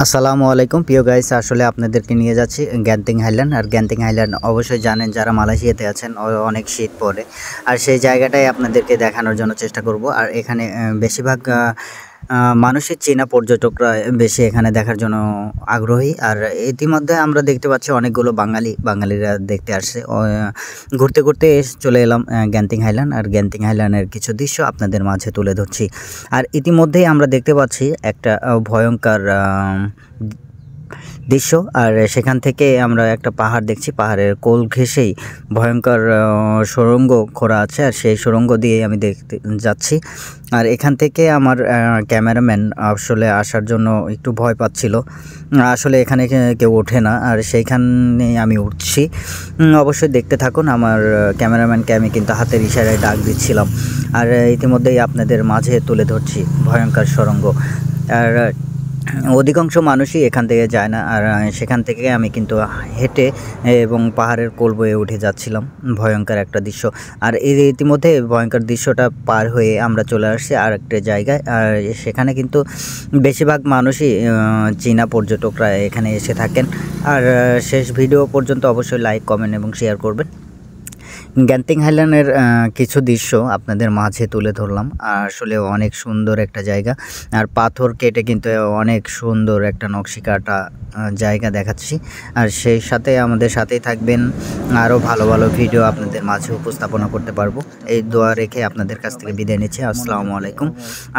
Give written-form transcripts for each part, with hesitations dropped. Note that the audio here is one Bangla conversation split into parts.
আসসালামু আলাইকুম প্রিয় গাইস, আসলে আপনাদেরকে নিয়ে যাচ্ছি গ্যান্টিং হাইল্যান্ড। আর গ্যান্টিং হাইল্যান্ড অবশ্যই জানেন যারা মালয়েশিয়াতে আছেন, অনেক শীত পড়ে। আর সেই জায়গাটাই আপনাদেরকে দেখানোর জন্য চেষ্টা করব। আর এখানে বেশিরভাগ মানুষের চীনা পর্যটকরা বেশি এখানে দেখার জন্য আগ্রহী। আর ইতিমধ্যে আমরা দেখতে পাচ্ছি অনেকগুলো বাঙালিরা দেখতে আসছে। ঘুরতে ঘুরতে চলে এলাম গ্যান্টিং হাইল্যান্ড। আর গ্যান্টিং হাইল্যান্ডের কিছু দৃশ্য আপনাদের মাঝে তুলে ধরছি। আর ইতিমধ্যেই আমরা দেখতে পাচ্ছি একটা ভয়ঙ্কর দৃশ্য। আর সেখান থেকে আমরা একটা পাহাড় দেখছি, পাহাড়ের কোল ঘেঁষেই ভয়ঙ্কর সুড়ঙ্গ খোঁড়া আছে। আর সেই সুড়ঙ্গ দিয়েই আমি দেখতে যাচ্ছি। আর এখান থেকে আমার ক্যামেরাম্যান আসলে আসার জন্য একটু ভয় পাচ্ছিল। আসলে এখানে কেউ ওঠে না, আর সেইখানে আমি উঠছি। অবশ্যই দেখতে থাকুন। আমার ক্যামেরাম্যানকে আমি কিন্তু হাতের ইশারায় ডাক দিচ্ছিলাম। আর ইতিমধ্যেই আপনাদের মাঝে তুলে ধরছি ভয়ঙ্কর সুড়ঙ্গ। আর অধিকাংশ মানুষই এখান থেকে যায় না। আর সেখান থেকে আমি কিন্তু হেঁটে এবং পাহাড়ের কোল বয়ে উঠে যাচ্ছিলাম। ভয়ঙ্কর একটা দৃশ্য। আর ইতিমধ্যে ভয়ঙ্কর দৃশ্যটা পার হয়ে আমরা চলে আসছি আর একটা জায়গায়। আর সেখানে কিন্তু বেশিরভাগ মানুষই চীনা পর্যটকরা এখানে এসে থাকেন। আর শেষ ভিডিও পর্যন্ত অবশ্যই লাইক, কমেন্ট এবং শেয়ার করবেন। গ্যান্টিং হাইল্যান্ডের কিছু দৃশ্য আপনাদের মাঝে তুলে ধরলাম। আসলে অনেক সুন্দর একটা জায়গা। আর পাথর কেটে কিন্তু অনেক সুন্দর একটা নকশি কাটা জায়গা দেখাচ্ছি। আর সেই সাথে আমাদের সাথেই থাকবেন, আরও ভালো ভালো ভিডিও আপনাদের মাঝে উপস্থাপনা করতে পারবো। এই দোয়া রেখে আপনাদের কাছ থেকে বিদায় নিচ্ছি। আসসালামু আলাইকুম।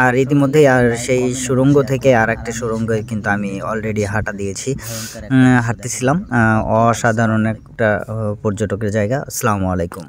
আর ইতিমধ্যেই আর সেই সুড়ঙ্গ থেকে আর একটা সুড়ঙ্গে কিন্তু আমি অলরেডি হাঁটা দিয়েছি, হাঁটতেছিলাম। অসাধারণ একটা পর্যটকের জায়গা। আসসালামু আলাইকুম।